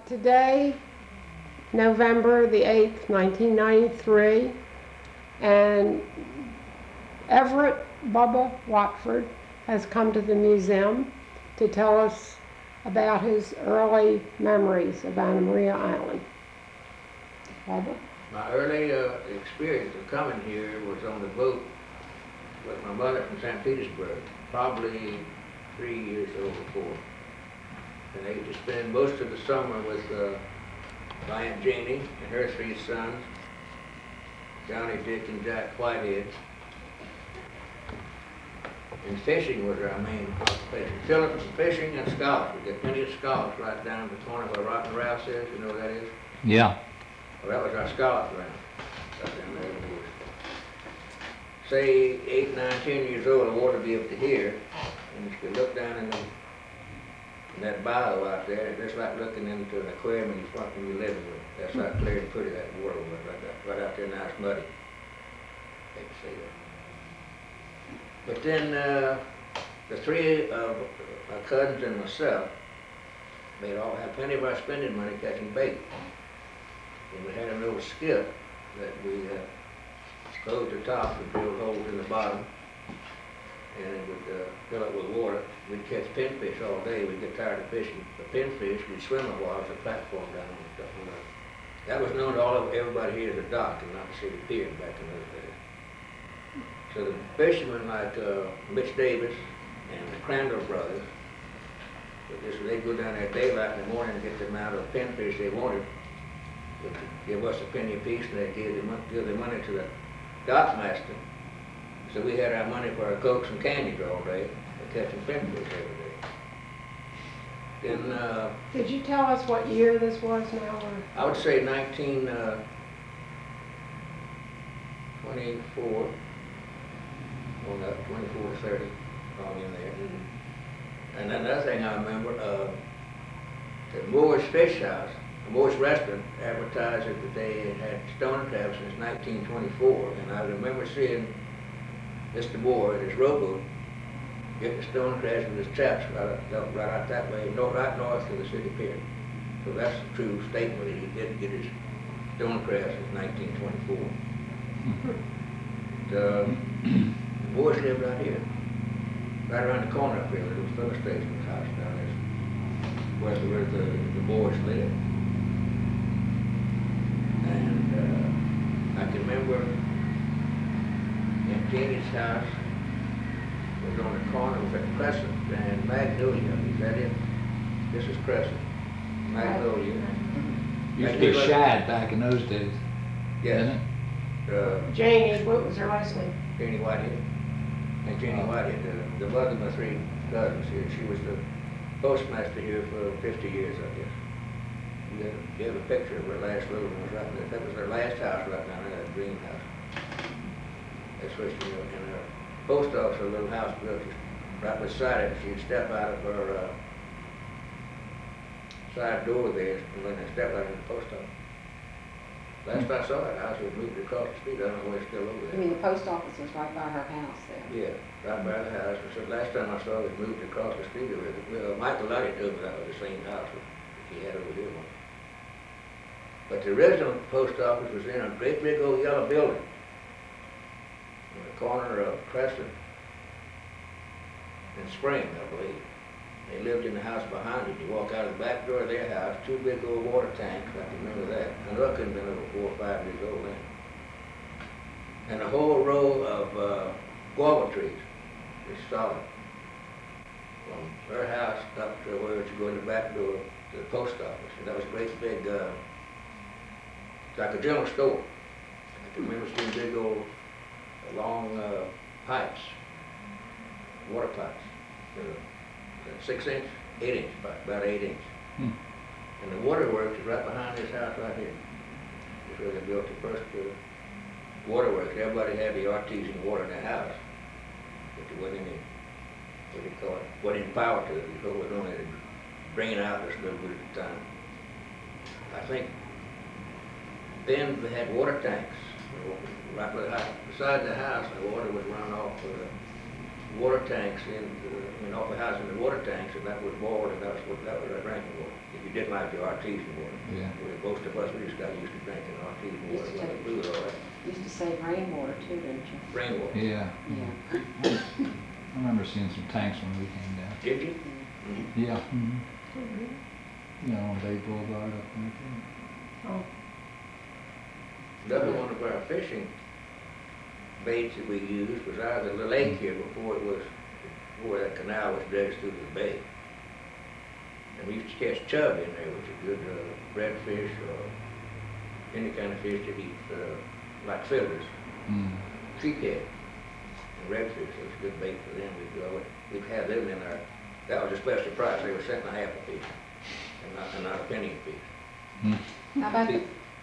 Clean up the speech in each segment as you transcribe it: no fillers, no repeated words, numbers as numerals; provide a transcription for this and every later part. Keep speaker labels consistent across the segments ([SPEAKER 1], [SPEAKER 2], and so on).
[SPEAKER 1] Today, November the 8th, 1993, and Everett Bubba Watford has come to the museum to tell us about his early memories of Anna Maria Island. Bubba?
[SPEAKER 2] My early experience of coming here was on the boat with my mother from St. Petersburg, probably 3 years old or 4. And I used to spend most of the summer with my Aunt Jeannie and her 3 sons, Johnny, Dick, and Jack Whitehead. And fishing was our main occupation. Fishing and scallops. We get plenty of scallops right down the corner where Rotten Rouse is. You know what that is?
[SPEAKER 3] Yeah.
[SPEAKER 2] Well, that was our scallop ground, right down there in the woods. Say 8, 9, 10 years old, the water would be up to here, and you could look down in that bayou out there, just like looking into an aquarium in your living room. That's how clear and pretty that water was right out there. Now it's muddy. Hate to say that. But then the 3 of my cousins and myself, they'd all have plenty of our spending money catching bait. And we had an old skip that we closed the top and drilled holes in the bottom, and it would fill up with water. We'd catch pinfish all day. We'd get tired of fishing the pinfish. We'd swim a while as a platform down on the stuff. That was known to everybody here as a dock and not the city pier back in those days. So the fishermen like Mitch Davis and the Crandall brothers, they'd go down there at daylight in the morning and get the amount of pinfish they wanted. They'd give us a penny apiece, and they'd give the money to the dock master. So we had our money for our Cokes and candies all day, and catching pinfish every day. Then,
[SPEAKER 1] Could you tell us what year this was now? Or?
[SPEAKER 2] I would say 1924, well, 24 to 30, probably in there. Mm-hmm. And another thing I remember, the Moore's Fish House, the Moore's Restaurant, advertised that they had stone crabs since 1924, and I remember seeing Mr. Moore in his rowboat getting stone crabs with his traps right out that way, right north of the city pier. So that's a true statement. He did get his stone crabs since 1924. The Moores lived right here, right around the corner up here. There was a filling station's house down there, where the Moores lived. And I can remember Aunt Jeannie's house was on the corner, was at Crescent and Magnolia. Is that it? This is Crescent. Magnolia.
[SPEAKER 3] Used to be shad back in those days.
[SPEAKER 2] Yes.
[SPEAKER 1] Janie, what was her last name?
[SPEAKER 2] Janie Whitehead. And Janie Whitehead, the mother of my 3 cousins here. She was the postmaster here for 50 years, I guess. You have a picture of her last little one was right there. That was her last house right down there, that greenhouse. That's where she lived. In her post office, a little house built right beside it. She'd step out of her side door there and step out in the post office. Last I saw that house, it was moved across the street. I don't know where it's still over there.
[SPEAKER 4] You mean the post office was right by her house there?
[SPEAKER 2] Yeah, right by the house. So last time I saw it, it moved across the street over there. Well, Michael Luddy told me that was the same house that he had over here. But the original post office was in a great big old yellow building in the corner of Crescent and Spring, I believe. They lived in the house behind it. You walk out of the back door of their house, 2 big old water tanks. I can remember that. I know I couldn't have been over 4 or 5 years old then. And a whole row of guava trees, just solid. From her house up to where you go in the back door to the post office. And that was a great big, like a general store. I can remember seeing big old long pipes, water pipes. 6-inch, 8-inch pipe, about 8 inch. And the waterworks is right behind this house right here. This is where they built the first waterworks. Everybody had the artesian water in their house, but there wasn't any, what do you call it, wasn't any power to it. It was only bringing out just a little bit at a time. I think then they had water tanks right beside the house. The water would run off water tanks off the house in the water tanks, and that was water, and that was our drinking water. If you didn't like the artesian water.
[SPEAKER 3] Yeah.
[SPEAKER 2] Most of us, we just got used to drinking artesian
[SPEAKER 4] Used
[SPEAKER 2] water,
[SPEAKER 4] to
[SPEAKER 2] like
[SPEAKER 4] take-
[SPEAKER 2] food or that.
[SPEAKER 4] Used to save rainwater too, didn't you?
[SPEAKER 2] Rainwater.
[SPEAKER 3] Yeah.
[SPEAKER 4] Yeah.
[SPEAKER 3] I remember seeing some tanks when we came down.
[SPEAKER 2] Did you?
[SPEAKER 3] Yeah. You know, on Bay Boulevard up there too.
[SPEAKER 1] Oh,
[SPEAKER 2] Another one of our fishing baits that we used was out of the lake here before that canal was dredged through the bay. And we used to catch chub in there, which is good redfish or any kind of fish that eat like fillers, sea cat and redfish. It was a good bait for them. We've had them in our. That was a special price. They were cent and a half a piece, and not a penny a piece.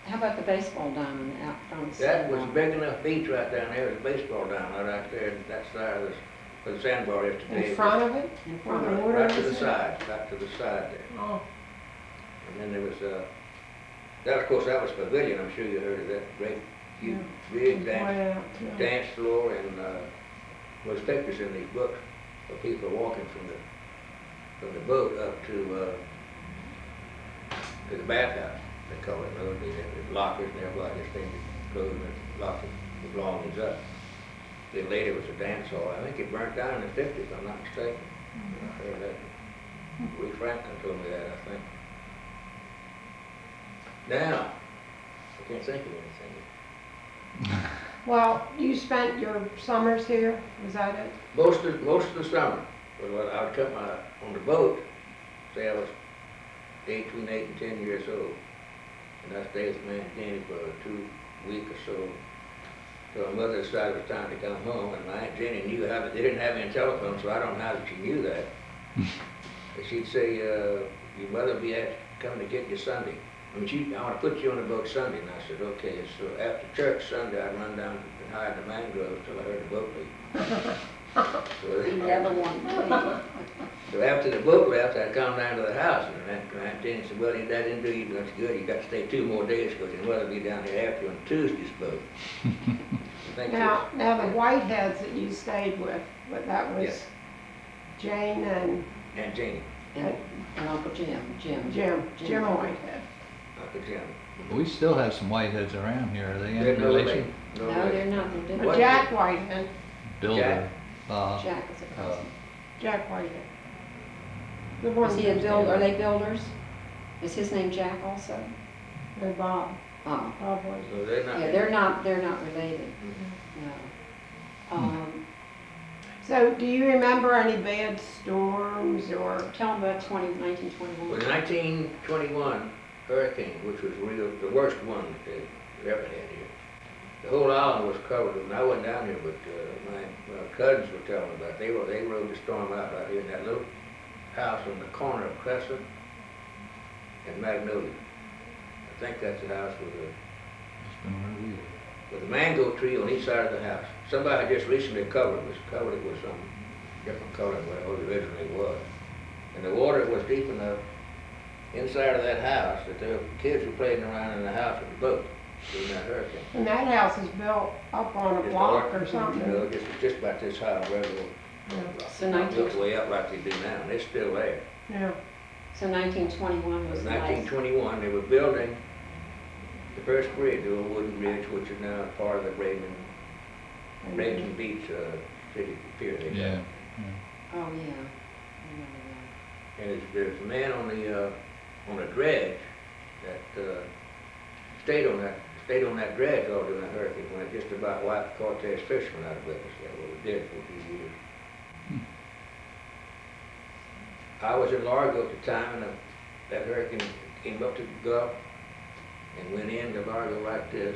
[SPEAKER 4] How about the baseball diamond out from the
[SPEAKER 2] That was a
[SPEAKER 4] sandbar?
[SPEAKER 2] big enough beach right down there, the baseball diamond right there, and that side of where the sandbar is today.
[SPEAKER 1] in front of it?
[SPEAKER 4] In
[SPEAKER 1] Where
[SPEAKER 4] front
[SPEAKER 1] the
[SPEAKER 4] of it.
[SPEAKER 1] water
[SPEAKER 2] Right to
[SPEAKER 1] is
[SPEAKER 2] the
[SPEAKER 1] in?
[SPEAKER 2] side, right to the side there.
[SPEAKER 1] Oh,
[SPEAKER 2] And then there was, that of course, that was pavilion, I'm sure you heard of that, great, huge, big
[SPEAKER 1] way
[SPEAKER 2] dance,
[SPEAKER 1] out, yeah.
[SPEAKER 2] dance floor, and, there's pictures in these books of people walking from the boat up to the bathhouse, they call it, there's lockers and everybody, just things that clothes and lock the belongings up. Then later was a dance hall, I think it burnt down in the 50s, if I'm not mistaken. I heard that. Lee Franklin told me that, I think. Now, I can't think of anything.
[SPEAKER 1] Well, you spent your summers here, was that it?
[SPEAKER 2] Most of the summer, was when I would come on the boat, say I was between 8 and 10 years old, and I stayed with my Aunt Jenny for 2 weeks or so. So my mother decided it was time to come home, and my Aunt Jenny knew how, they didn't have any telephone, so I don't know how she knew that. But she'd say, your mother will be coming to get you Sunday. I want to put you on the boat Sunday, and I said, okay. So after church Sunday, I'd run down and hide in the mangroves till I heard the boat leave.
[SPEAKER 4] You never wanted to leave.
[SPEAKER 2] So after the boat left, I'd come down to the house, and Aunt Jenny said, well, that didn't do you much good. You got to stay 2 more days, because your mother will be down here after you on Tuesday's boat.
[SPEAKER 1] Now the Whiteheads that you stayed with, but that was
[SPEAKER 2] Yes.
[SPEAKER 1] Jane and
[SPEAKER 2] Aunt Jenny,
[SPEAKER 4] And Uncle Jim.
[SPEAKER 1] Jim Whitehead.
[SPEAKER 2] Uncle Jim.
[SPEAKER 3] We still have some whiteheads around here. Are they
[SPEAKER 2] They're
[SPEAKER 3] any
[SPEAKER 2] no
[SPEAKER 3] relation?
[SPEAKER 4] No, they're not. They're different.
[SPEAKER 2] What?
[SPEAKER 1] Jack Whitehead,
[SPEAKER 3] Builder.
[SPEAKER 4] Jack is a cousin.
[SPEAKER 1] Jack Whitehead. The one
[SPEAKER 4] Is he a
[SPEAKER 1] who's
[SPEAKER 4] builder? Are
[SPEAKER 1] there.
[SPEAKER 4] they builders? Is his name Jack also?
[SPEAKER 1] No, Bob.
[SPEAKER 4] Oh,
[SPEAKER 1] Bob was.
[SPEAKER 2] So they're not.
[SPEAKER 4] yeah, they're not related. No.
[SPEAKER 1] So do you remember any bad storms or?
[SPEAKER 4] Tell them about 1921.
[SPEAKER 2] Well, the 1921 hurricane, which was the worst one that they ever had here. The whole island was covered, and I wasn't down here, but my cousins were telling me about it. They rode the storm out right here in that little house on the corner of Crescent and Magnolia. I think that's the house with the mango tree on each side of the house. Somebody just recently covered it with some different color than what it originally was. And the water was deep enough inside of that house that the kids were playing around in the house with the boat during that hurricane.
[SPEAKER 1] And that house is built up on a
[SPEAKER 2] Just
[SPEAKER 1] block
[SPEAKER 2] all-
[SPEAKER 1] or something.
[SPEAKER 2] You know, just about this high, railroad.
[SPEAKER 4] So
[SPEAKER 2] Built way up like they do now, and it's still there.
[SPEAKER 1] Yeah.
[SPEAKER 4] So 1921 was
[SPEAKER 2] In
[SPEAKER 4] the last.
[SPEAKER 2] 1921, they were building the first bridge, the old wooden bridge, which is now part of the Braden Beach City Pier. they got.
[SPEAKER 3] Yeah.
[SPEAKER 4] Oh, yeah. I remember that.
[SPEAKER 2] And there's a man on the dredge that stayed on that dredge all during the hurricane when it just about wiped Cortez fishermen out of business. That's what we did for a few years. I was in Largo at the time, and that hurricane came up to the Gulf and went into Largo like this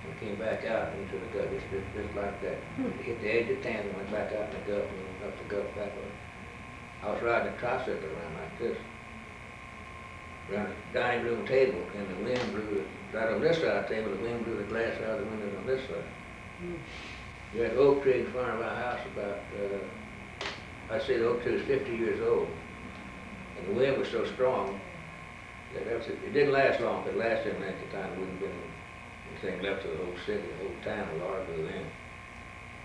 [SPEAKER 2] and came back out into the Gulf, just like that. It hit the edge of town and went back out in the Gulf and went up the Gulf back on. I was riding a tricycle around like this, around the dining room table, and the wind blew right on this side of the table, the wind blew the glass out of the windows on this side. You had an oak tree in front of our house about, I'd say the oak tree was 50 years old. And the wind was so strong that it didn't last long. If it lasted any length of time, it wouldn't have been anything left of the whole city, the whole town of Largo then.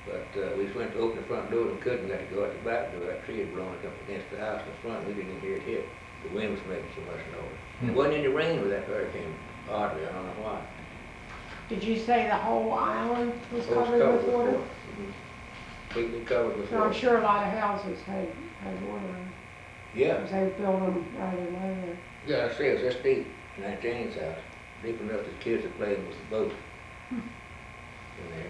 [SPEAKER 2] But we just went to open the front door and couldn't, got to go out the back door. That tree had blown up against the house in front. We didn't even hear it hit. The wind was making so much noise. It wasn't any rain with that hurricane, oddly, I don't know why.
[SPEAKER 1] Did you say the whole island was
[SPEAKER 2] It was
[SPEAKER 1] covered with water?
[SPEAKER 2] Mhm. Completely covered with
[SPEAKER 1] So I'm
[SPEAKER 2] water.
[SPEAKER 1] sure a lot of houses had water in them,
[SPEAKER 2] Yeah,
[SPEAKER 1] because they built them rather low there.
[SPEAKER 2] yeah, I say, it was this deep in that Jane's house. Deep enough that kids are playing with the boat in there.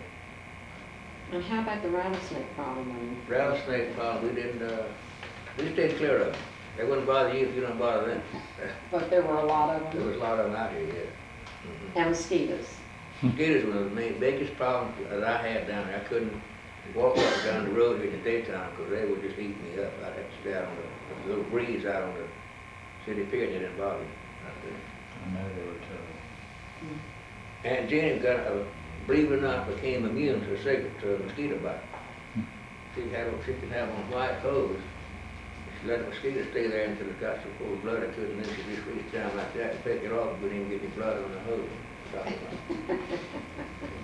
[SPEAKER 4] And how about the rattlesnake problem?
[SPEAKER 2] Rattlesnake problem, we stayed clear of them. They wouldn't bother you if you don't bother them.
[SPEAKER 4] But there were a lot of
[SPEAKER 2] There
[SPEAKER 4] them.
[SPEAKER 2] was a lot of them out here, yeah.
[SPEAKER 4] And mosquitoes.
[SPEAKER 2] Mosquitoes were the biggest problem that I had down there. I couldn't walk up and down the road in the daytime because they would just eat me up. I'd have to stay out on the little breeze out on the city pier. They didn't bother me out there.
[SPEAKER 3] I know they were terrible.
[SPEAKER 2] Aunt Jenny believe it or not, became immune to a mosquito bite. She could have on white hose. She let the mosquito stay there until it got so full of blood I couldn't, then she just reached down like that and pick it off, but didn't get any blood on the hose.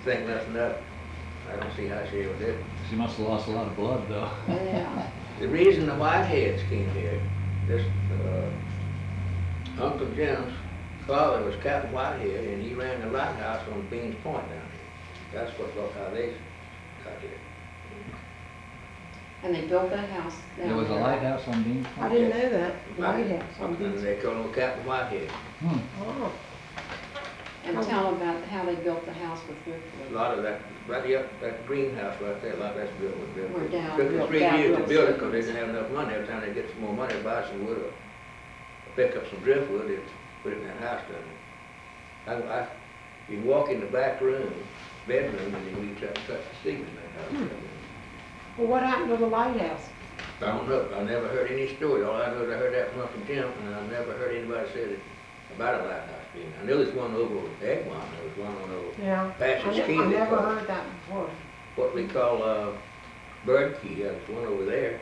[SPEAKER 2] Think nothing up. I don't see how she ever did it.
[SPEAKER 3] She must have lost a lot of blood, though.
[SPEAKER 4] Yeah.
[SPEAKER 2] The reason the Whiteheads came here, this Uncle Jim's father was Captain Whitehead, and he ran the lighthouse on Beans Point down here. That's how they got here.
[SPEAKER 4] And they built that house down
[SPEAKER 3] There was a
[SPEAKER 4] there.
[SPEAKER 3] lighthouse on Dean
[SPEAKER 1] I
[SPEAKER 3] Point?
[SPEAKER 1] didn't know that. Lighthouse on
[SPEAKER 2] And
[SPEAKER 1] Beach.
[SPEAKER 2] they called him Captain Whitehead.
[SPEAKER 1] Oh,
[SPEAKER 4] And tell them about how they built the house with
[SPEAKER 2] A
[SPEAKER 4] driftwood.
[SPEAKER 2] lot of that, right up, that greenhouse right there, a lot of that's built with
[SPEAKER 4] We're
[SPEAKER 2] driftwood.
[SPEAKER 4] down-
[SPEAKER 2] Took them
[SPEAKER 4] built
[SPEAKER 2] 3
[SPEAKER 4] down
[SPEAKER 2] years to
[SPEAKER 4] real
[SPEAKER 2] build it
[SPEAKER 4] steep.
[SPEAKER 2] because they didn't have enough money. Every time they get some more money, buy some wood or pick up some driftwood, they'd put it in that house down there. You can walk in the back room, bedroom, and you reach up and touch the ceiling in that house.
[SPEAKER 1] well, what happened to the lighthouse?
[SPEAKER 2] I don't know. I never heard any story. All I know is I heard that from Uncle Jim, and I never heard anybody say that about a lighthouse being. I know there's one over Egmont. There was one on over
[SPEAKER 1] Yeah.
[SPEAKER 2] Passage Key.
[SPEAKER 1] I
[SPEAKER 2] they
[SPEAKER 1] never
[SPEAKER 2] call it.
[SPEAKER 1] heard that before.
[SPEAKER 2] What we call Bird Key. There's one over there.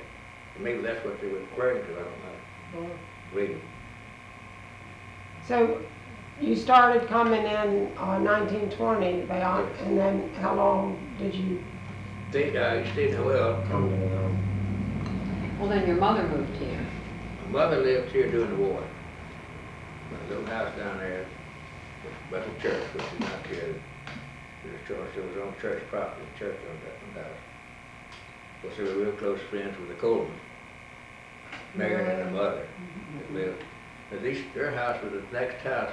[SPEAKER 2] Maybe that's what they were referring to. I don't know.
[SPEAKER 1] Oh.
[SPEAKER 2] Reading.
[SPEAKER 1] So you started coming in 1920, and then how long did you
[SPEAKER 2] You stayed well.
[SPEAKER 1] come down?
[SPEAKER 4] Well, then your mother moved here.
[SPEAKER 2] My mother lived here during the war. My little house down there, but the church, which is not here. The church, it was on church property, the church owned that house. Of course, they were real close friends with the Coleman, Mary and her mother that lived. But their house was the next house,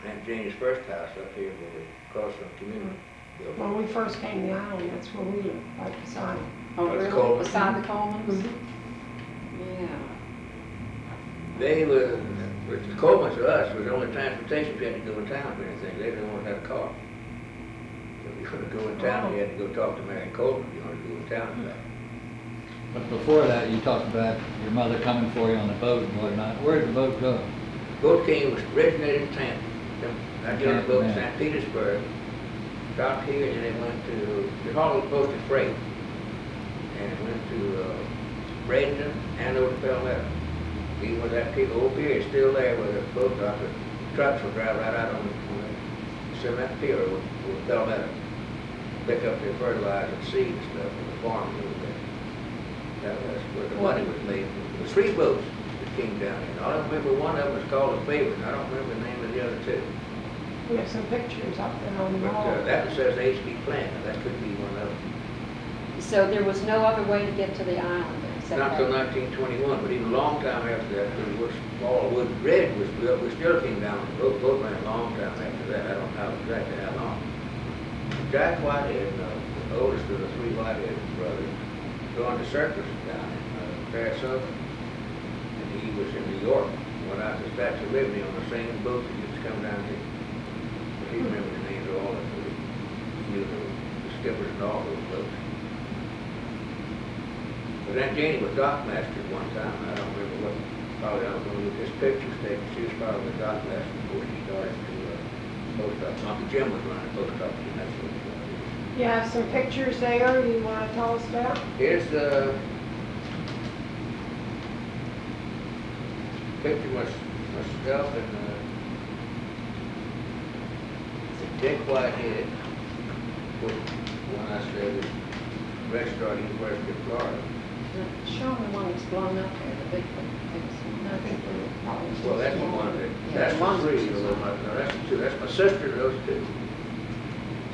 [SPEAKER 2] Aunt Janie's first house up here where we crossed from community building.
[SPEAKER 1] When we first came to the island, that's where we lived, right beside it.
[SPEAKER 4] Oh,
[SPEAKER 2] That's
[SPEAKER 4] really?
[SPEAKER 2] Coleman.
[SPEAKER 4] Beside the Colemans?
[SPEAKER 1] Mhm.
[SPEAKER 4] Yeah.
[SPEAKER 2] They were, with the Colemans to us, was the only transportation if you had to go in town for anything. They didn't want to have a car. So if you wanted to go in town, you had to go talk to Mary Coleman if you wanted to go in town and back.
[SPEAKER 3] But before that, you talked about your mother coming for you on the boat and whatnot. Where did the boat go?
[SPEAKER 2] Boat came, was originated in Tampa. I get on the boat in
[SPEAKER 3] Yeah.
[SPEAKER 2] St. Petersburg, stopped here, and then it went to, the Hollow Posted Freight. And it went to Bradenton and over to Palmetto. Even with that old pier is still there where the boat dock, the trucks will drive right out on the cement pier with Palmetto. Pick up their fertilizer and seed and stuff from the farm over there. That's where the money was made. There was 3 boats that came down here. I don't remember, one of them was called a Favorite. I don't remember the name of the other 2.
[SPEAKER 1] We have some pictures up there on the
[SPEAKER 2] But
[SPEAKER 1] wall.
[SPEAKER 2] that one says HB Plant. That could be one of them.
[SPEAKER 4] So there was no other way to get to the island except
[SPEAKER 2] Not until
[SPEAKER 4] that?
[SPEAKER 2] 1921, but even a long time after that, because it was all wood bridge was built, we still came down the boat ran a long time after that. I don't know exactly how long. Jack Whitehead, the oldest of the 3 Whitehead brothers, going to circus down in Sarasota, and he was in New York. Went out to Statue of Liberty on the same boat that used to come down here. But he remembered the names of all of them. He knew the skippers and all those boats. But Aunt Janie was dockmaster at one time. I don't remember what, probably I don't know what this picture's taken. She was probably the dockmaster before she started to post office. Uncle Jim was running the post office, and that's what he was.
[SPEAKER 1] You have some pictures there you want to tell us about?
[SPEAKER 2] Here's the picture myself and Dick Whitehead. When I said it, registrar at the University of Florida.
[SPEAKER 4] Show me the one that's blown up there, the big one.
[SPEAKER 1] I think we're probably.
[SPEAKER 2] Well, that's the one that,
[SPEAKER 4] Yeah,
[SPEAKER 2] that's
[SPEAKER 4] the
[SPEAKER 2] the
[SPEAKER 4] ones
[SPEAKER 2] three,
[SPEAKER 4] that
[SPEAKER 2] or
[SPEAKER 4] she's
[SPEAKER 2] my, no, that's the two, that's my sister and those two.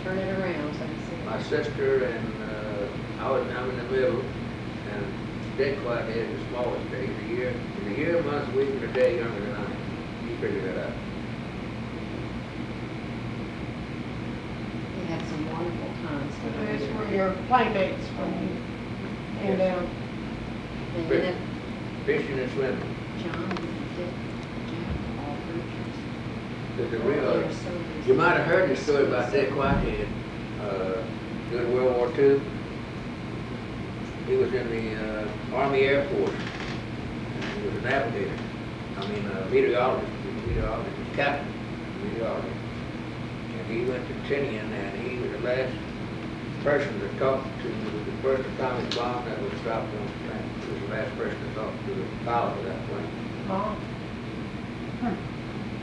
[SPEAKER 4] Turn it around so I can see.
[SPEAKER 2] My sister and, I'm in the middle, and dead quiet head is the smallest day. He's a year, month, week, and a day younger than I am. You figure that out.
[SPEAKER 4] He had some wonderful times.
[SPEAKER 1] Those were your playmates when you came down.
[SPEAKER 4] And then
[SPEAKER 2] Fishing and swimming.
[SPEAKER 4] John did all creatures.
[SPEAKER 2] The real, you might have heard the story about Dick Whitehead, during World War II. He was in the Army Air Force. He was a navigator. Meteorologist, captain, meteorologist. And he went to Tinian, and he was the last person to talk to the first atomic bomb that was dropped on the plane. He was the last person to talk to the pilot of that plane.
[SPEAKER 1] Oh.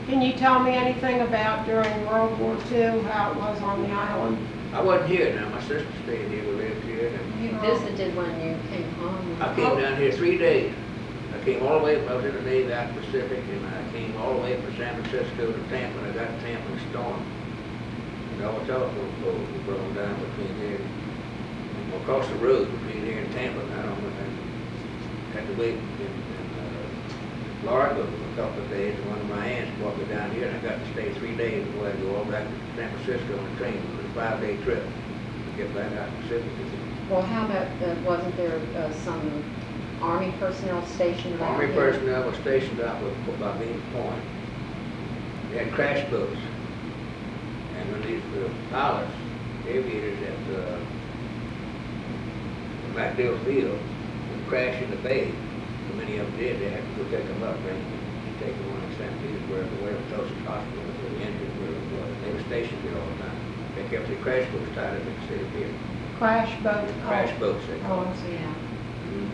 [SPEAKER 1] Can you tell me anything about during World War II, how it was on the island?
[SPEAKER 2] I wasn't here now. My sister stayed here. We lived here. And
[SPEAKER 4] You visited when you came home.
[SPEAKER 2] I came down here 3 days. I came all the way, I was in the Navy out in the Pacific, and I came all the way from San Francisco to Tampa, and I got to Tampa in a storm. And all the telephone poles were blown down between here, across the road between here and Tampa, and I don't know, I had to wait in Florida for a couple of days, and one of my aunts brought me down here, and I got to stay 3 days before I had to go all back to San Francisco on a train. It was a 5-day trip to get back out to the Pacific.
[SPEAKER 4] Well, how about, wasn't there some Army personnel stationed around
[SPEAKER 2] Army
[SPEAKER 4] here?
[SPEAKER 2] personnel was stationed out by Beans Point. They had crash boats. And when these pilots, aviators at MacDill Field would crash in the bay, so many of them did, they had to go pick them up, bring them, and take them on to St. Petersburg, or wherever the closest hospital was, or the engine, wherever it was. They were stationed there all the time. They kept the crash boats tied up in the city pier.
[SPEAKER 1] Crash boat?
[SPEAKER 2] Crash boats, they
[SPEAKER 1] Oh,
[SPEAKER 2] call
[SPEAKER 1] I see.
[SPEAKER 4] Yeah.
[SPEAKER 2] them.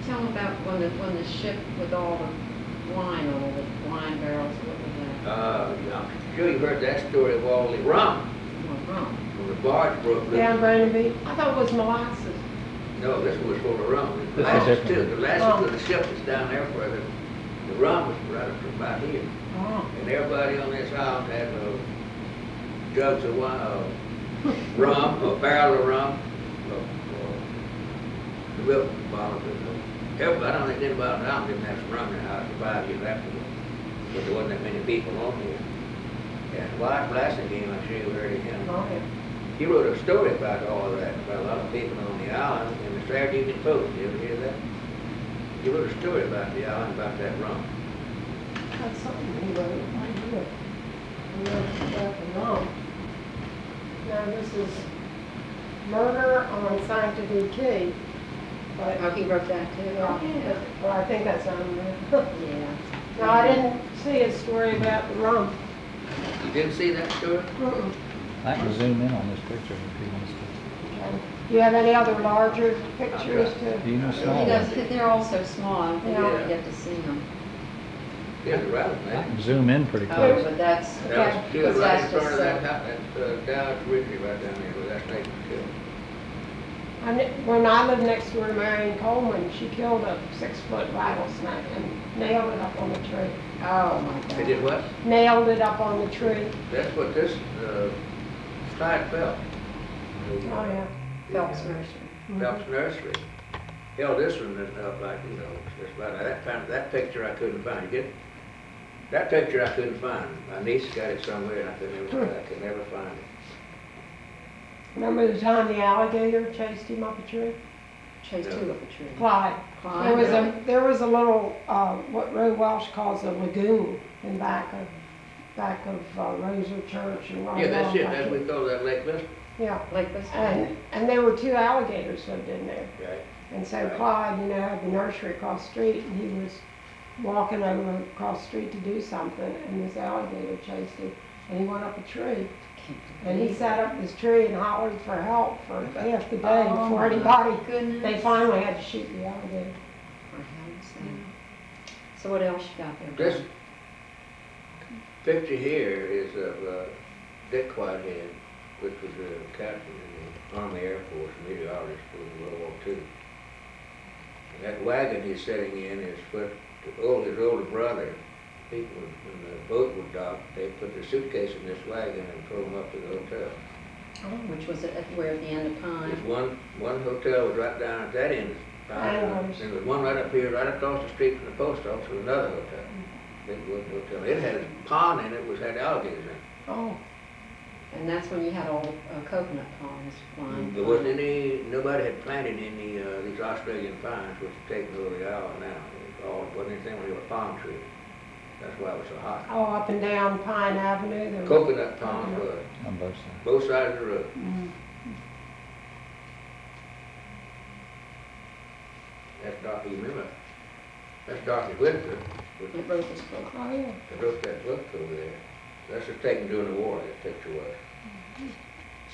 [SPEAKER 4] Tell them about when the ship with all the wine on it, the wine barrels, what was that?
[SPEAKER 2] I'm sure you've heard that story of all the rum.
[SPEAKER 4] Well, rum.
[SPEAKER 2] When the barge broke loose.
[SPEAKER 1] Down Brandy? I thought it was molasses.
[SPEAKER 2] No, this was full of rum. The
[SPEAKER 3] This is
[SPEAKER 2] lasses
[SPEAKER 3] different.
[SPEAKER 2] too. The lasses of the ship is down there where the rum was right up to about here.
[SPEAKER 1] Oh.
[SPEAKER 2] And everybody on this island had jugs of wine, rum, a barrel of rum, the milk bottles. Everybody, I don't think anybody on the island didn't have some rum in the house for 5 years afterwards. But there wasn't that many people on here. And White Blasting game, I'm sure you heard of him.
[SPEAKER 1] Oh, yeah.
[SPEAKER 2] He wrote a story about all of that, about a lot of people on the island in the Saturday Evening Post. You ever hear that? He wrote a story about the island, about that rum.
[SPEAKER 1] That's something he wrote. I knew it. He wrote about the rum. Now, this is Murder on Sanctity Key. But,
[SPEAKER 4] Oh, he wrote that too?
[SPEAKER 1] yeah, well, I think that's on there.
[SPEAKER 4] Yeah.
[SPEAKER 1] No, I didn't see a story about the rum.
[SPEAKER 2] You didn't see that story?
[SPEAKER 1] Mm-mm.
[SPEAKER 3] I can zoom in on this picture if you want to.
[SPEAKER 1] Okay. Do you have any other larger pictures to?
[SPEAKER 3] Do you know
[SPEAKER 4] He
[SPEAKER 3] small
[SPEAKER 4] does,
[SPEAKER 3] ones?
[SPEAKER 4] they're all so small, I don't think
[SPEAKER 1] Yeah.
[SPEAKER 4] you get to see them.
[SPEAKER 2] Yeah, the rabbit,
[SPEAKER 3] I
[SPEAKER 2] man.
[SPEAKER 3] can zoom in pretty
[SPEAKER 4] Oh,
[SPEAKER 3] close.
[SPEAKER 4] but that's,
[SPEAKER 2] That was killed
[SPEAKER 4] because
[SPEAKER 2] right in
[SPEAKER 4] that's
[SPEAKER 2] front of
[SPEAKER 4] just
[SPEAKER 2] that
[SPEAKER 4] so.
[SPEAKER 2] house, that Dodge Ridley right down there, where that snake was killed.
[SPEAKER 1] When I lived next door to Marion Coleman, she killed a 6-foot rattlesnake and nailed it up on the tree.
[SPEAKER 4] Oh, my God.
[SPEAKER 2] They did what?
[SPEAKER 1] Nailed it up on the tree.
[SPEAKER 2] That's what this, Clyde Phelps.
[SPEAKER 1] Oh, yeah.
[SPEAKER 4] Phelps Nursery.
[SPEAKER 2] Phelps Nursery. Held this one up like, just about that time, that picture I couldn't find. You get, that picture I couldn't find. My niece got it somewhere and I could never find it.
[SPEAKER 1] Remember the time the alligator chased him up a tree?
[SPEAKER 4] Chased who up a tree?
[SPEAKER 1] Clyde.
[SPEAKER 4] Clyde.
[SPEAKER 1] There was a little, what Roe Welsh calls a lagoon in back of Roser Church and right
[SPEAKER 2] Yeah, that's
[SPEAKER 1] along
[SPEAKER 2] it.
[SPEAKER 1] back
[SPEAKER 2] That's what
[SPEAKER 1] there.
[SPEAKER 2] we call that Lake Vista.
[SPEAKER 1] Yeah.
[SPEAKER 4] Lake Vista.
[SPEAKER 1] And there were 2 alligators lived in there.
[SPEAKER 2] Right.
[SPEAKER 1] And so
[SPEAKER 2] Right.
[SPEAKER 1] Clyde, had the nursery across the street, and he was walking over across the street to do something, and this alligator chased him, and he went up a tree. And he sat up in this tree and hollered for help for half the day
[SPEAKER 4] Oh,
[SPEAKER 1] before
[SPEAKER 4] my
[SPEAKER 1] anybody,
[SPEAKER 4] goodness.
[SPEAKER 1] they finally had to shoot the alligator.
[SPEAKER 4] For heaven's sake. So what else you got there?
[SPEAKER 2] This picture here is of Dick Whitehead, which was a captain in the Army Air Force, meteorologist for the too. And that wagon he's sitting in is what his older brother, people, when the boat was docked, they put their suitcase in this wagon and drove them up to the hotel.
[SPEAKER 4] Oh, which was at where, at the end of
[SPEAKER 2] There's
[SPEAKER 4] Pine?
[SPEAKER 2] one hotel was right down at that end. And there was one right up here, right across the street from the post office, was another hotel. Big wooden hotel. It had a pond in it, which had alligators in it.
[SPEAKER 1] Oh,
[SPEAKER 4] And that's when you had all the coconut palms flying.
[SPEAKER 2] There wasn't nobody had planted any, these Australian pines, which are taken over the island now. Wasn't anything when they were palm trees. That's why it was so hot.
[SPEAKER 1] oh, up and down Pine Avenue. There was
[SPEAKER 2] Coconut palms were
[SPEAKER 3] On both sides.
[SPEAKER 2] both sides of the road.
[SPEAKER 1] Mhm.
[SPEAKER 2] That's Dr. You remember? That's Dr. Whitaker.
[SPEAKER 4] It wrote this book.
[SPEAKER 1] Oh, yeah.
[SPEAKER 2] That wrote that book over there. That's just taken during the war, that picture was.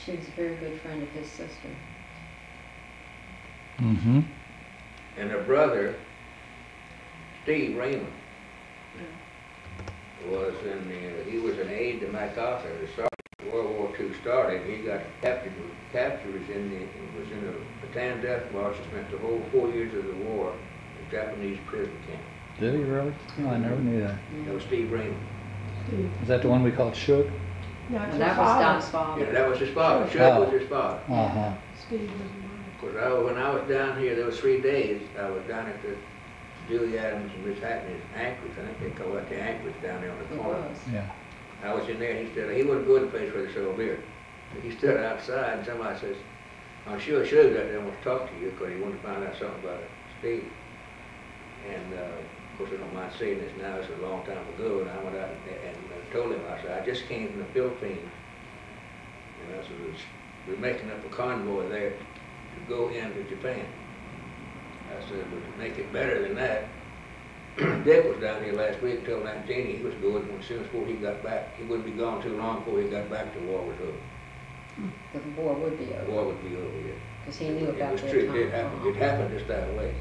[SPEAKER 4] She was a very good friend of his sister.
[SPEAKER 3] Mm-hmm.
[SPEAKER 2] And her brother, Steve Raymond, was he was an aide to MacArthur. World War II started. He got captured was in the Bataan Death March and spent the whole 4 years of the war in Japanese prison camp.
[SPEAKER 3] Did he really? No, I never knew that.
[SPEAKER 2] That was Steve Raymond.
[SPEAKER 1] Steve.
[SPEAKER 3] Is that the one we called Shook?
[SPEAKER 1] That's
[SPEAKER 4] And
[SPEAKER 1] your
[SPEAKER 4] that was
[SPEAKER 1] father.
[SPEAKER 4] Doc's father.
[SPEAKER 2] Yeah, that was his father.
[SPEAKER 1] Sure.
[SPEAKER 2] Chuck was his father.
[SPEAKER 3] Uh-huh.
[SPEAKER 1] Steve was mine.
[SPEAKER 2] Of course, when I was down here, there was 3 days. I was down at the Julie Adams and Miss Hackney's Anchorage. I think they call it the Anchorage down there on the
[SPEAKER 4] It
[SPEAKER 2] corner.
[SPEAKER 4] was.
[SPEAKER 3] Yeah.
[SPEAKER 2] I was in there, and he wouldn't go in the place where they sell beer. But he stood outside, and somebody says, I'm sure Suge out there wants to talk to you, because he wanted to find out something about Steve. And, of course, I don't mind saying this now, it's a long time ago, and I went out and told him, I said, I just came from the Philippines. And I said, we're making up a convoy there to go into Japan. I said, but to make it better than that, Dick was down here last week telling that Janie he was going as soon as before he got back. He wouldn't be gone too long before he got back to war was over.
[SPEAKER 4] The war would be
[SPEAKER 2] The
[SPEAKER 4] over.
[SPEAKER 2] war would be over, yeah.
[SPEAKER 4] Because he knew about
[SPEAKER 2] It was
[SPEAKER 4] the
[SPEAKER 2] true,
[SPEAKER 4] atomic
[SPEAKER 2] it happened.
[SPEAKER 4] bomb.
[SPEAKER 2] It happened just that way.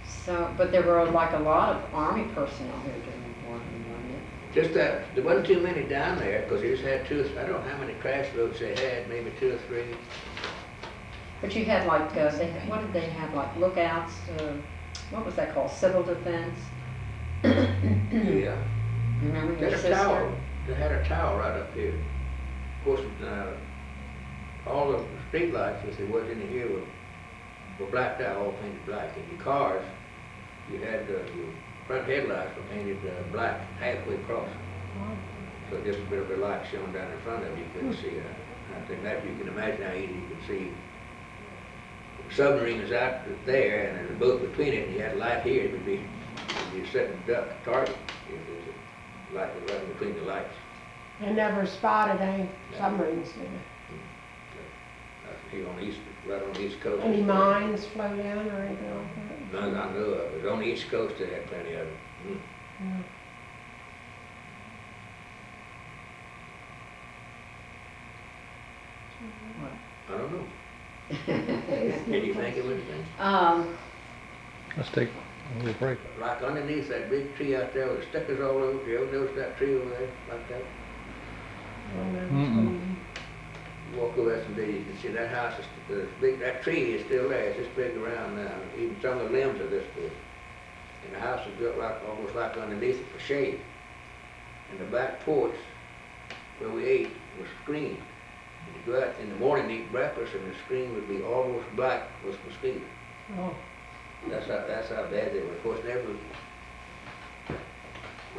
[SPEAKER 4] So, but there were like a lot of Army personnel here during the war, wasn't it?
[SPEAKER 2] Just that, there wasn't too many down there, because they just had I don't know how many crash boats they had, maybe 2 or 3.
[SPEAKER 4] But you had like, what did they have, like lookouts, what was that called, civil defense?
[SPEAKER 2] Yeah.
[SPEAKER 4] Remember
[SPEAKER 2] They
[SPEAKER 4] your
[SPEAKER 2] had a
[SPEAKER 4] sister?
[SPEAKER 2] tower. They had a tower right up here. Of course, all the street lights, if there was any here, were blacked out, all painted black. In your cars, you had your front headlights were painted black halfway across. So just a bit of a light shone down in front of you, you couldn't see that. I think that you can imagine how easy you could see. The submarine is out there, and there's a boat between it, and you had a light here, it would be setting duck target if there's a light was right between the lights.
[SPEAKER 1] They never spotted any submarines, did they?
[SPEAKER 2] Here on the east, right on the east coast.
[SPEAKER 1] Any mines float in or anything like that?
[SPEAKER 2] None I know of. But on the east coast they had plenty of them.
[SPEAKER 1] Yeah.
[SPEAKER 2] I don't know. Can you think of anything?
[SPEAKER 3] Let's take a little break.
[SPEAKER 2] Like underneath that big tree out there with the stickers all over, you ever notice that tree over there like that?
[SPEAKER 3] Mm-mm.
[SPEAKER 2] You walk over there someday, you can see that house is big, that tree is still there, it's this big around now. Even some of the limbs are this big. And the house is built like, almost like underneath it for shade. And the back porch where we ate was screened. And you go out in the morning to eat breakfast and the screen would be almost black with mosquitoes.
[SPEAKER 1] Oh,
[SPEAKER 2] That's how bad they were. Of course,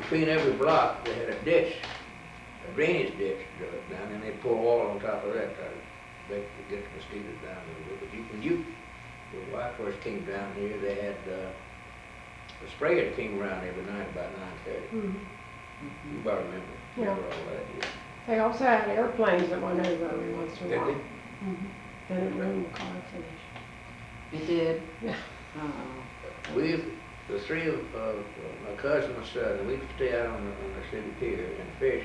[SPEAKER 2] between every block, they had a ditch, a drainage ditch dug down, and they pour oil on top of that to get the mosquitoes down a little bit. But when I first came down here, they had a sprayer that came around every night about 9:30.
[SPEAKER 1] mhm.
[SPEAKER 2] You probably remember all that. Yeah.
[SPEAKER 1] They also had airplanes that went over every once in a
[SPEAKER 2] Did
[SPEAKER 1] while.
[SPEAKER 2] they?
[SPEAKER 1] Mhm. Then it ruined the car finish.
[SPEAKER 4] It did?
[SPEAKER 1] Yeah.
[SPEAKER 2] The 3 of my cousin and son, and we'd stay out on the city pier and fish.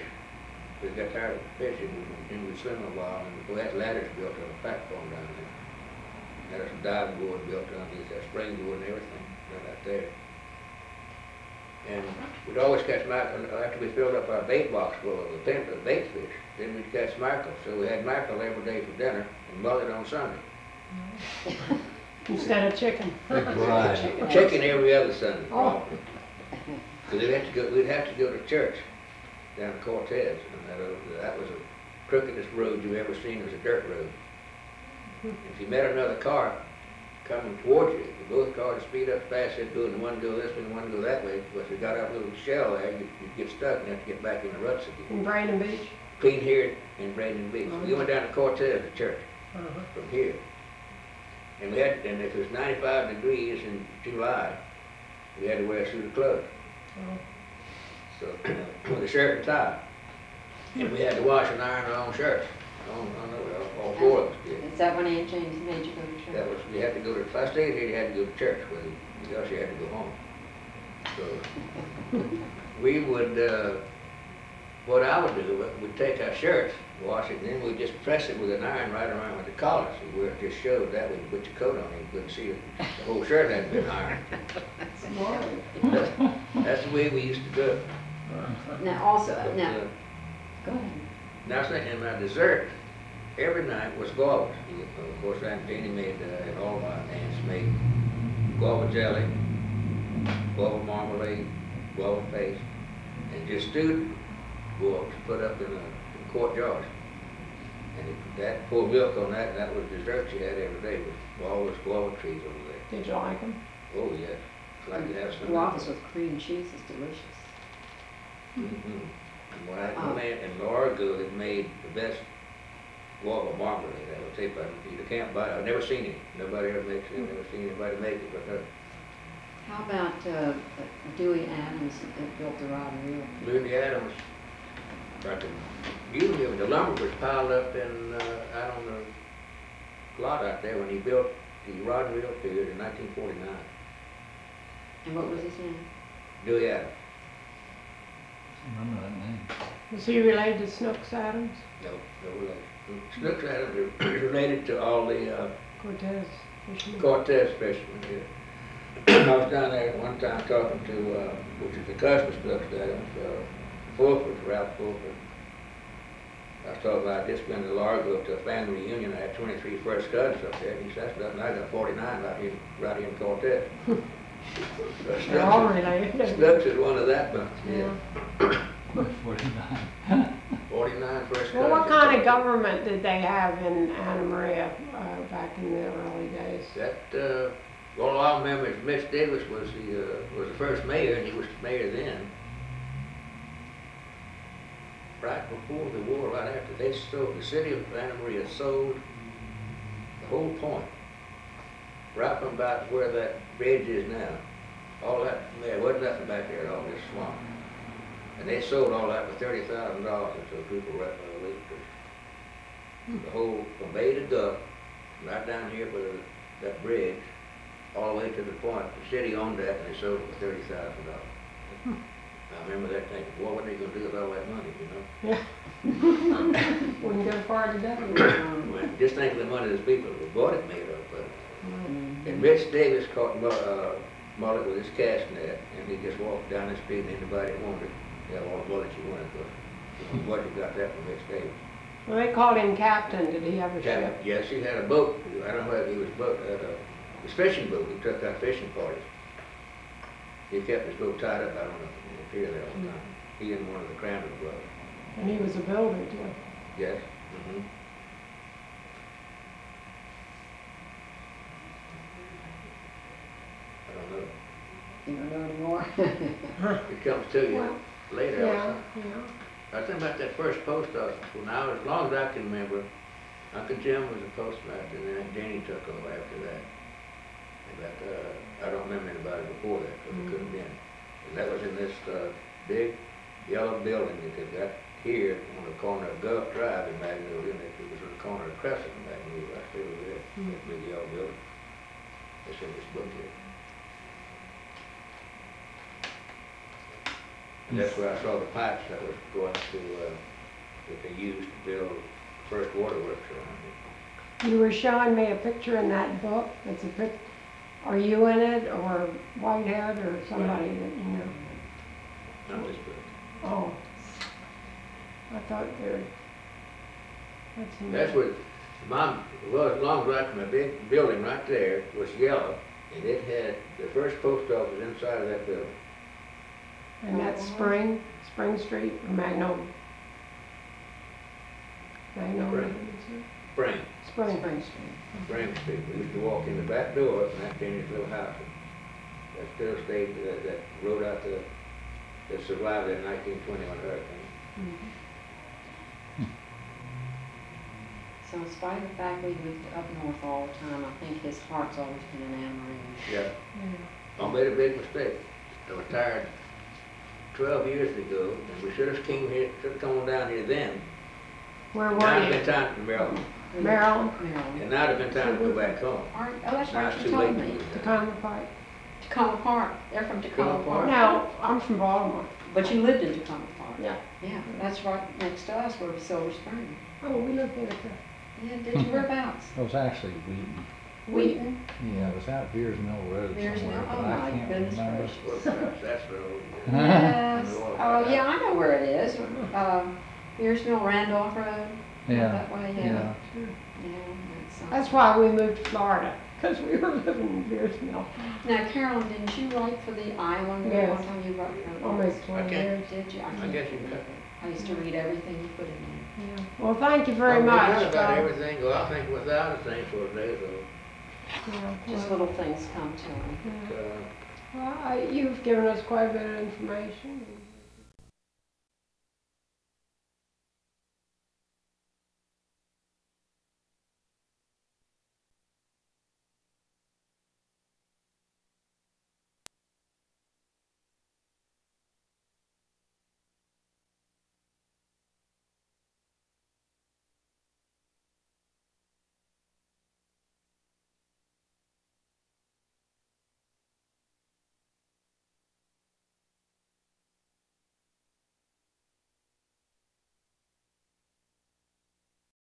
[SPEAKER 2] We got tired of fishing, and we'd swim a while, and we had ladders built on a platform down there. Had a dive board built underneath that springboard and everything, right out there. And we'd always catch mackerel, after we filled up our bait box full of the bait fish, then we'd catch mackerel. So we had mackerel every day for dinner and mullet on Sunday.
[SPEAKER 1] Instead of chicken.
[SPEAKER 3] Big variety.
[SPEAKER 2] Chicken every other Sunday.
[SPEAKER 1] Oh.
[SPEAKER 2] Because we'd have to go to church down to Cortez, and that was the crookedest road you've ever seen. It was a dirt road. If you met another car coming towards you, if both cars speed up fast, they'd go, and one go this way and one go that way. But if you got up a little shell there, you'd get stuck and have to get back in the ruts again.
[SPEAKER 1] In Brandon Beach?
[SPEAKER 2] Clean here in Brandon Beach. We went down to Cortez to church from here. And and if it was 95 degrees in July, we had to wear a suit of clothes. So, with a shirt and tie. And we had to wash and iron our own shirts. All four of us did.
[SPEAKER 4] Is that when Aunt James made you go to church?
[SPEAKER 2] That was, you had to go to, if I stayed here, you had to go to church, or else you had to go home. So, we would, what I would do, we'd take our shirts, wash it, and then we'd just press it with an iron right around with the collar, so where it just showed that way you put your coat on, you couldn't see it. The whole shirt hadn't been ironed. That's the way we used to do it.
[SPEAKER 4] Now, also,
[SPEAKER 2] But,
[SPEAKER 4] now, go ahead.
[SPEAKER 2] Now, and my dessert every night was guavas. Of course, Aunt Jeannie made, and all my aunts made guava jelly, guava marmalade, guava paste, and just stewed guavas put up in quart jars. And that poured milk on that, and that was dessert she had every day with all those guava trees over there.
[SPEAKER 1] Did you like them?
[SPEAKER 2] Oh, yes. It's like you have some.
[SPEAKER 4] Waffles with cream cheese is delicious.
[SPEAKER 2] Mm-hmm. And when and Laura Good had made the best guava marmalade. I would say, but you can't buy it. I've never seen it. Nobody ever makes it. I've never seen anybody make it but her.
[SPEAKER 4] How about Dewey Adams that built the rod and reel?
[SPEAKER 2] Dewey Adams, usually the lumber was piled up in, out on the lot out there when he built the rod and reel pier in 1949.
[SPEAKER 4] And what was his name?
[SPEAKER 2] Dewey Adams.
[SPEAKER 3] Remember that name?
[SPEAKER 1] Was he related to Snooks Adams?
[SPEAKER 2] No relation. Snooks Adams is related to all the
[SPEAKER 1] Cortez fishermen?
[SPEAKER 2] Cortez fishermen here. I was down there at one time talking to, which is the cousin of Snooks Adams, Fulford, Ralph Fulford. I was talking about this being to Largo to a family reunion. I had 23 first cousins up there. And he said, that's nothing. I got 49 right here in Cortez.
[SPEAKER 1] They're all related.
[SPEAKER 2] Snooks is one of that bunch, yeah.
[SPEAKER 3] 49.
[SPEAKER 2] 49 first cousins.
[SPEAKER 1] Well, what kind of government did they have in Anna Maria back in the early days?
[SPEAKER 2] That, well, I remember Mitch Davis was the first mayor, and he was mayor then. Right before the war, right after, they sold, the city of Anna Maria sold the whole point, right from about where that bridge is now. All that, there wasn't nothing back there at all, just swamp. And they sold all that for $30,000 to a group of leaders. The whole, from Bay to Duck, right down here by that bridge, all the way to the point, the city owned that and they sold it for $30,000. I remember that thinking, boy, what are they going to do with all that money, you know?
[SPEAKER 1] Yeah. Wouldn't go far today.
[SPEAKER 2] Well, just think of the money those people who bought it made up of. And Rich Davis caught mullet with his cast net, and he just walked down the street and anybody that wanted it, you know, all the bullets you wanted, but what you got that from Rich Davis.
[SPEAKER 1] Well, they called him captain. Did he have a ship?
[SPEAKER 2] Yes, he had a boat. I don't know whether he was his fishing boat. He took out fishing parties. He kept his boat tied up, I don't know, in the pier there all the time. He and one of the Crandall brothers.
[SPEAKER 1] And he was a builder too.
[SPEAKER 2] Yes. I don't know.
[SPEAKER 4] You don't know anymore?
[SPEAKER 2] It comes to you later.
[SPEAKER 1] Yeah,
[SPEAKER 2] I was thinking about that first post office. Well, now, as long as I can remember, Uncle Jim was a postmaster, and then Danny took over after that. But I don't remember anybody before that, because it couldn't have been. And that was in this big yellow building that they've got here on the corner of Gulf Drive in Magnolia, and it was on the corner of Crescent in Magnolia, right there over there, that big yellow building. It's in this book here. And that's where I saw the pipes that was going to, that they used to build the first waterworks around here.
[SPEAKER 1] You were showing me a picture in that book. It's a pic. Are you in it, or Whitehead, or somebody that you know?
[SPEAKER 2] not this building.
[SPEAKER 1] Oh. I thought there, that's.
[SPEAKER 2] That's what, well, as long as right from a big building right there was yellow, and it had the first post office inside of that building.
[SPEAKER 1] And that's Spring Street or Magnolia? Magnolia.
[SPEAKER 2] Spring,
[SPEAKER 1] Spring.
[SPEAKER 4] Spring Street.
[SPEAKER 2] Spring Street. We used to walk in the back door, and that's in his little house. That still stayed, that road out there, that survived that 1921 hurricane.
[SPEAKER 1] Mhm.
[SPEAKER 4] So in spite of the fact we lived up north all the time, I think his heart's always been in Amarillo.
[SPEAKER 2] Yeah.
[SPEAKER 1] Yeah.
[SPEAKER 2] I made a big mistake. I retired 12 years ago, and we should have came here, should have come on down here then.
[SPEAKER 1] Where
[SPEAKER 2] Now
[SPEAKER 1] were
[SPEAKER 2] it'd
[SPEAKER 1] you?
[SPEAKER 2] been time to Maryland.
[SPEAKER 1] Maryland?
[SPEAKER 4] Maryland.
[SPEAKER 2] And now it'd been time to go back home.
[SPEAKER 4] Oh, that's
[SPEAKER 2] Now
[SPEAKER 4] right,
[SPEAKER 2] it's
[SPEAKER 4] you
[SPEAKER 2] too
[SPEAKER 4] told
[SPEAKER 2] late.
[SPEAKER 4] me.
[SPEAKER 1] Tacoma Pike?
[SPEAKER 4] Tacoma Park, they're from Tacoma
[SPEAKER 2] Tacoma
[SPEAKER 4] Park.
[SPEAKER 1] No, I'm from Baltimore.
[SPEAKER 4] But you lived in Tacoma Park.
[SPEAKER 1] Yeah.
[SPEAKER 4] Yeah, that's right next to us, we're Silver Spring.
[SPEAKER 1] Oh, we lived there too.
[SPEAKER 4] Yeah, did you whereabouts?
[SPEAKER 3] It was actually Wheaton.
[SPEAKER 4] Wheaton?
[SPEAKER 3] Yeah, it was out Veers Mill Road
[SPEAKER 4] Veers
[SPEAKER 3] somewhere,
[SPEAKER 4] Mill?
[SPEAKER 3] but
[SPEAKER 4] Oh,
[SPEAKER 3] I
[SPEAKER 4] my
[SPEAKER 3] can't
[SPEAKER 4] goodness
[SPEAKER 3] remember.
[SPEAKER 4] gracious.
[SPEAKER 2] Well, that's the road.
[SPEAKER 4] Yes.
[SPEAKER 2] I know all
[SPEAKER 4] Oh,
[SPEAKER 2] about
[SPEAKER 4] yeah,
[SPEAKER 2] that.
[SPEAKER 4] I know where it is. Beers Mill, Randolph Road.
[SPEAKER 3] Yeah,
[SPEAKER 4] That way,
[SPEAKER 3] yeah.
[SPEAKER 4] yeah. Yeah,
[SPEAKER 1] That's why we moved to Florida, because we were living in Beers Mill
[SPEAKER 4] Now, Carolyn, didn't you write for the Island?
[SPEAKER 1] Yes.
[SPEAKER 4] One time you wrote for
[SPEAKER 1] almost
[SPEAKER 2] I
[SPEAKER 1] 20
[SPEAKER 2] can't-
[SPEAKER 1] years.
[SPEAKER 4] Did you?
[SPEAKER 2] I guess you could.
[SPEAKER 4] I used to read everything you put in there.
[SPEAKER 1] Yeah. Well, thank you very
[SPEAKER 2] We
[SPEAKER 1] much.
[SPEAKER 2] learned about
[SPEAKER 1] Bob.
[SPEAKER 2] everything, well, I think without a thing for a day, though.
[SPEAKER 1] Yeah,
[SPEAKER 4] Just
[SPEAKER 1] well,
[SPEAKER 4] little things come to me.
[SPEAKER 1] yeah.
[SPEAKER 2] Uh,
[SPEAKER 1] Well, you've given us quite a bit of information.